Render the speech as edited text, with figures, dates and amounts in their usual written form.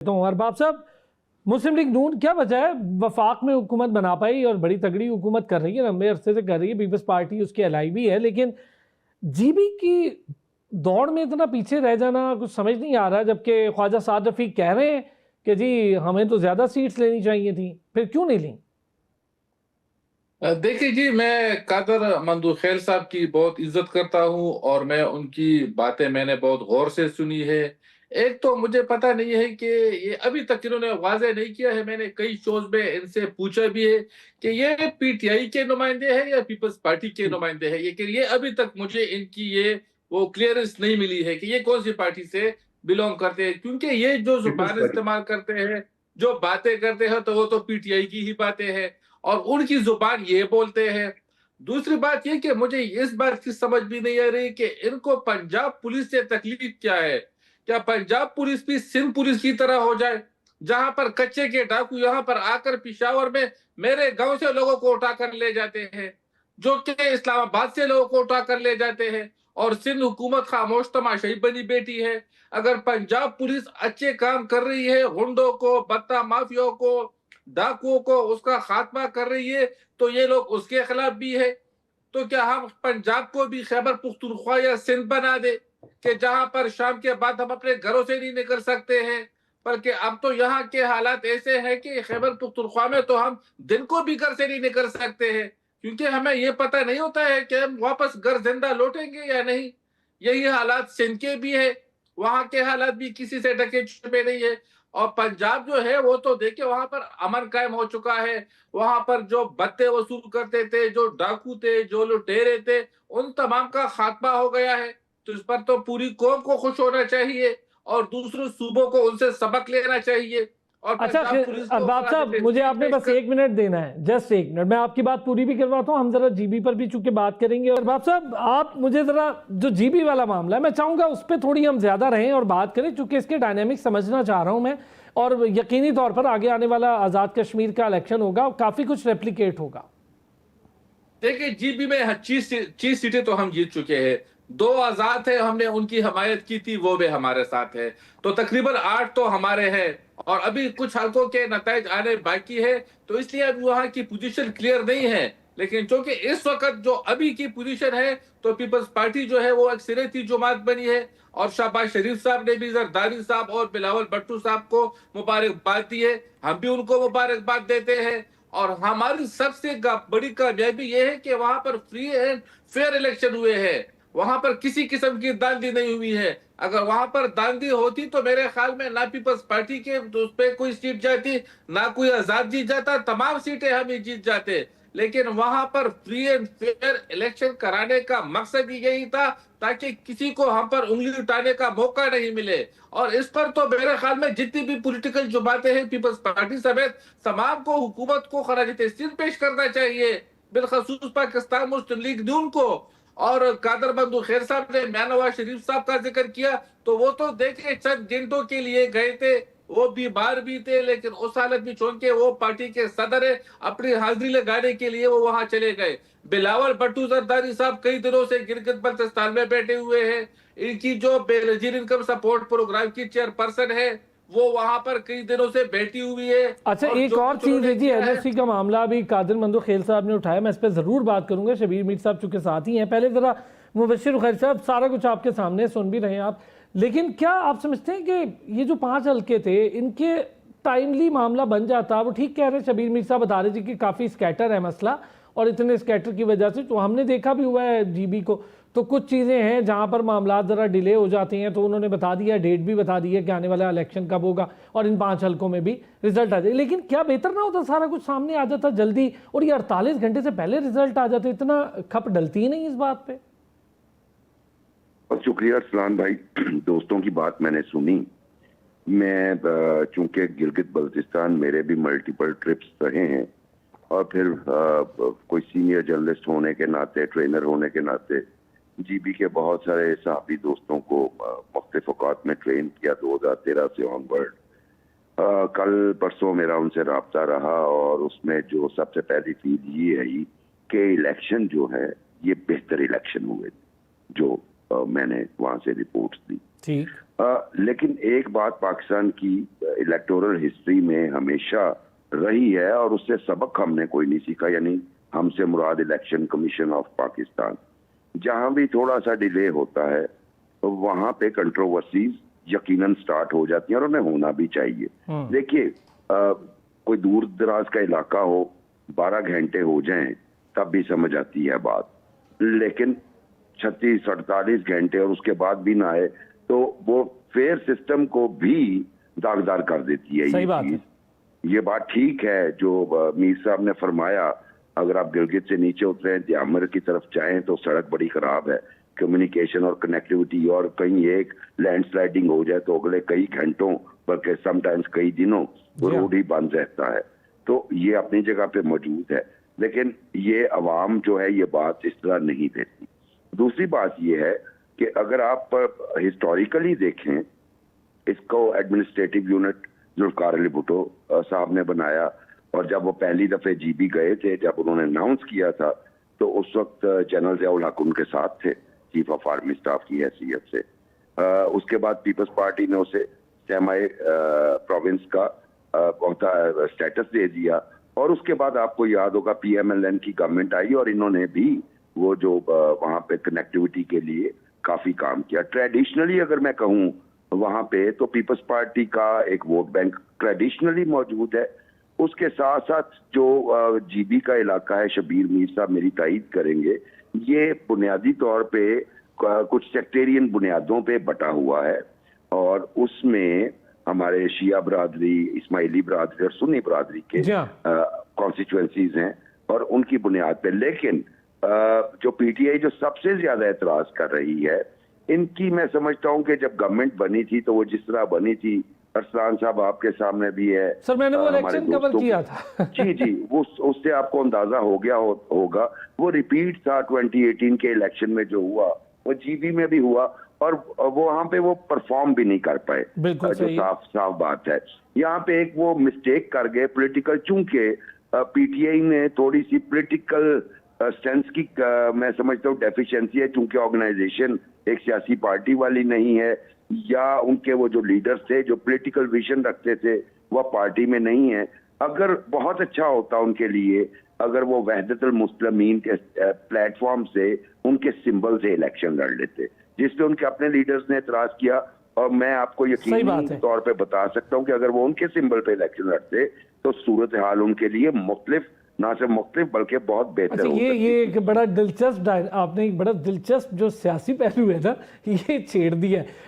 तो अरबाब साहब, मुस्लिम लीग नून क्या वजह है वफाक में हुकूमत बना पाई और बड़ी तगड़ी हुकूमत कर रही है, लंबे अरसे से कर रही है, पीपल्स पार्टी उसकी अलाई भी है, लेकिन जीबी की दौड़ में इतना पीछे रह जाना कुछ समझ नहीं आ रहा। जबकि ख्वाजा साद रफीक कह रहे हैं कि जी हमें तो ज्यादा सीट्स लेनी चाहिए थी, फिर क्यों नहीं ली? देखिए जी, मैं कादर मंदूखेल साहब की बहुत इज्जत करता हूं और मैं उनकी बातें मैंने बहुत गौर से सुनी है। एक तो मुझे पता नहीं है कि ये अभी तक इन्होंने वाजे नहीं किया है, मैंने कई शोज में इनसे पूछा भी है कि ये पीटीआई के नुमाइंदे हैं या पीपल्स पार्टी के नुमाइंदे हैं, लेकिन ये अभी तक मुझे इनकी ये वो क्लियरेंस नहीं मिली है कि ये कौन सी पार्टी से बिलोंग करते हैं, क्योंकि ये जो पीपल्स जुबान पार्टी। इस्तेमाल करते हैं, जो बातें करते हैं, तो वो तो पीटीआई की ही बातें हैं और उनकी जुबान ये बोलते हैं। दूसरी बात ये कि मुझे इस बात की समझ भी नहीं आ रही कि इनको पंजाब पुलिस से तकलीफ क्या है। क्या पंजाब पुलिस भी सिंध पुलिस की तरह हो जाए, जहां पर कच्चे के डाकू यहां पर आकर पिशावर में मेरे गांव से लोगों को उठाकर ले जाते हैं, जो कि इस्लामाबाद से लोगों को उठाकर ले जाते हैं, और सिंध हुकूमत खामोश तमाशाई बनी बैठी है। अगर पंजाब पुलिस अच्छे काम कर रही है, गुंडों को, बत्ता माफियाओं को, डाकुओं को उसका खात्मा कर रही है, तो ये लोग उसके खिलाफ भी है। तो क्या हम पंजाब को भी खैबर पुख्तूनख्वा या सिंध बना दे कि जहां पर शाम के बाद हम अपने घरों से नहीं निकल सकते हैं? बल्कि अब तो यहाँ के हालात ऐसे हैं कि खैबर पुख्तूनख्वा में तो हम दिन को भी घर से नहीं निकल सकते हैं, क्योंकि हमें ये पता नहीं होता है कि हम वापस घर जिंदा लौटेंगे या नहीं। यही हालात सिंध के भी है, वहां के हालात भी किसी से ढके छुपे नहीं है। और पंजाब जो है वो तो देखिए वहां पर अमन कायम हो चुका है। वहां पर जो भत्ते वसूल करते थे, जो डाकू थे, जो लुटेरे थे, उन तमाम का खात्मा हो गया है। तो इस पर तो पूरी कौम को खुश होना चाहिए और दूसरे सूबों को उनसे सबक लेना चाहिए। और अच्छा पंजाब पुलिस को अरबाब साहब, मुझे आपने बस एक मिनट देना है, जस्ट एक मिनट, मैं आपकी बात पूरी भी करवाता हूँ। हम जरा जीबी पर भी चूंकि बात करेंगे। अरबाब साहब, आप मुझे जरा जो जीबी वाला मामला है, मैं चाहूंगा उस पर थोड़ी हम ज्यादा रहें और बात करें, चूंकि इसके डायनेमिक समझना चाह रहा हूं मैं। और यकीनी तौर पर आगे आने वाला आजाद कश्मीर का इलेक्शन होगा, काफी कुछ रेप्लिकेट होगा। देखिए, जीबी में 30 सीटें तो हम जीत चुके हैं। 2 आजाद है, हमने उनकी हमायत की थी, वो भी हमारे साथ है, तो तकरीबन 8 तो हमारे हैं। और अभी कुछ हल्कों के नताइज आने बाकी है, तो इसलिए अभी वहां की पोजीशन क्लियर नहीं है। लेकिन चूंकि इस वक्त जो अभी की पोजीशन है, तो पीपल्स पार्टी जो है वो एक सिरेती जमात बनी है, और शहबाज शरीफ साहब ने भी जरदारी साहब और बिलावल भट्टू साहब को मुबारकबाद दी है। हम भी उनको मुबारकबाद देते हैं। और हमारी सबसे बड़ी कामयाबी यह है कि वहां पर फ्री एंड फेयर इलेक्शन हुए हैं। वहां पर किसी किस्म की दांधी नहीं हुई है। अगर वहां पर दांधी होती तो मेरे ख्याल में ना पीपल्स पार्टी के उस पर कोई सीट जाती, ना कोई आजाद जीत जाता, तमाम सीटें हम ही जीत जाते। लेकिन वहां पर फ्री एंड फेयर इलेक्शन कराने का मकसद ही यही था, ताकि किसी को हम पर उंगली उठाने का मौका नहीं मिले। और इस पर तो मेरे ख्याल में जितनी भी पॉलिटिकल जो बातें हैं, पीपल्स पार्टी समेत तमाम को हुकूमत को खराज तहसीन पेश करना चाहिए, बिलखसूस पाकिस्तान मुस्लिम लीग नून को। और कादर बंधु खैर साहब ने मियां नवाज शरीफ साहब का जिक्र किया, तो वो तो देखे चंद घंटों के लिए गए थे, वो बीमार भी थे, लेकिन उस हालत में चूंकि वो पार्टी के सदर है, अपनी हाजिरी लगाने के लिए वो वहां चले गए। बिलावल भट्टू जरदारी साहब कई दिनों से गिलगित बल्तिस्तान में बैठे हुए हैं। इनकी जो बेनजीर इनकम सपोर्ट प्रोग्राम की चेयरपर्सन है, वो वहां पर कई दिनों से बैठी हुई है। अच्छा, और एक जो और कुछ चीज है उन्होंने जी, किया है, एनओसी का मामला अभी कादिर मंदो खेल साहब ने उठाया, मैं इस पर जरूर बात करूंगा। शबीर मीर साहब चूंकि साथ ही हैं, पहले जरा मुबशिर खैर साहब, सारा कुछ आपके सामने सुन भी रहे हैं आप, लेकिन क्या आप समझते हैं कि ये जो 5 हल्के थे, इनके टाइमली मामला बन जाता? वो ठीक कह रहे हैं शबीर मीर साहब, बता रहे जी कि काफ़ी स्कैटर है मसला, और इतने स्कैटर की वजह से तो हमने देखा भी हुआ है जीबी को, तो कुछ चीज़ें हैं जहां पर मामला ज़रा डिले हो जाते हैं। तो उन्होंने बता दिया, डेट भी बता दी है कि आने वाला इलेक्शन कब होगा, और इन 5 हल्कों में भी रिजल्ट आ जाए। लेकिन क्या बेहतर ना होता सारा कुछ सामने आ जाता जल्दी, और ये 48 घंटे से पहले रिजल्ट आ जाते? इतना खप डलती ही नहीं इस बात पे। और शुक्रिया अरसलान भाई, दोस्तों की बात मैंने सुनी। मैं चूंकि गिलगित बल्तिस्तान मेरे भी मल्टीपल ट्रिप्स रहे हैं, और फिर कोई सीनियर जर्नलिस्ट होने के नाते, ट्रेनर होने के नाते जीबी के बहुत सारे साहबी दोस्तों को मुख्तलिफ औकात में ट्रेन किया 2013 से ऑनवर्ड। कल परसों मेरा उनसे रब्ता रहा, और उसमें जो सबसे पहली चीज ये है कि इलेक्शन जो है ये बेहतर इलेक्शन हुए जो मैंने वहां से रिपोर्ट्स दी। ठीक। लेकिन एक बात पाकिस्तान की इलेक्टोरल हिस्ट्री में हमेशा रही है और उससे सबक हमने कोई नहीं सीखा, यानी हमसे मुराद इलेक्शन कमीशन ऑफ पाकिस्तान। जहां भी थोड़ा सा डिले होता है तो वहां पे कंट्रोवर्सीज यकीनन स्टार्ट हो जाती हैं और उन्हें होना भी चाहिए। देखिए, कोई दूर दराज का इलाका हो, 12 घंटे हो जाएं तब भी समझ आती है बात, लेकिन 36-48 घंटे और उसके बाद भी ना आए तो वो फेयर सिस्टम को भी दागदार कर देती है। सही बात है। ये बात ठीक है जो मीर साहब ने फरमाया, अगर आप गिलगित से नीचे उतरे दियामर की तरफ जाएं तो सड़क बड़ी खराब है, कम्युनिकेशन और कनेक्टिविटी, और कहीं एक लैंडस्लाइडिंग हो जाए तो अगले कई घंटों बल्कि समटाइम्स कई दिनों वो रोड ही बंद रहता है। तो ये अपनी जगह पे मौजूद है, लेकिन ये अवाम जो है ये बात इस तरह नहीं देती। दूसरी बात ये है कि अगर आप हिस्टोरिकली देखें, इसको एडमिनिस्ट्रेटिव यूनिट जुल्फकार अली भुट्टो साहब ने बनाया, और जब वो पहली दफे जीबी गए थे, जब उन्होंने अनाउंस किया था तो उस वक्त जनरल ज़ियाउल हक उनके साथ थे चीफ ऑफ आर्मी स्टाफ की हैसियत से। उसके बाद पीपल्स पार्टी ने उसे सेमाई प्रोविंस का स्टेटस दे दिया, और उसके बाद आपको याद होगा PMLN की गवर्नमेंट आई और इन्होंने भी वो जो वहां पे कनेक्टिविटी के लिए काफी काम किया। ट्रेडिशनली अगर मैं कहूँ वहां पे तो पीपल्स पार्टी का एक वोट बैंक ट्रेडिशनली मौजूद है। उसके साथ साथ जो GB का इलाका है, शबीर मीर साहब मेरी तायीद करेंगे, ये बुनियादी तौर पे कुछ सेक्टेरियन बुनियादों पे बटा हुआ है, और उसमें हमारे शिया बरादरी, इस्माइली बरादरी और सुन्नी बरादरी के कॉन्स्टिट्यूएंसीज हैं, और उनकी बुनियाद पे। लेकिन जो PTI जो सबसे ज्यादा एतराज कर रही है, इनकी मैं समझता हूँ कि जब गवर्नमेंट बनी थी तो वो जिस तरह बनी थी, अरसलान साहब आपके सामने भी है सर, मैंने वो इलेक्शन कवर किया था। जी वो उससे आपको अंदाजा हो गया होगा। वो रिपीट था 2018 के इलेक्शन में जो हुआ, वो GB में भी हुआ, और वो वहां पे वो परफॉर्म भी नहीं कर पाए, जो साफ बात है। यहाँ पे एक वो मिस्टेक कर गए पॉलिटिकल, चूंकि PTI ने थोड़ी सी पॉलिटिकल स्टेंस की मैं समझता हूँ डेफिशिएंसी है, चूंकि ऑर्गेनाइजेशन एक सियासी पार्टी वाली नहीं है, या उनके वो जो लीडर्स थे जो पॉलिटिकल विजन रखते थे वह पार्टी में नहीं है। अगर बहुत अच्छा होता उनके लिए अगर वो वहदतुल मुस्लिमीन के प्लेटफॉर्म से उनके सिंबल से इलेक्शन लड़ लेते, जिसपे उनके अपने लीडर्स ने एतराज किया, और मैं आपको यकीनी तौर पे बता सकता हूं कि अगर वो उनके सिंबल पे इलेक्शन लड़ते तो सूरत हाल उनके लिए मुख्तलिफ, ना सिर्फ मुख्तलिफ बल्कि बहुत बेहतर हो सकती। ये एक बड़ा दिलचस्प आपने एक बड़ा दिलचस्प जो सियासी पहलू है ना, ये छेड़ दिया है।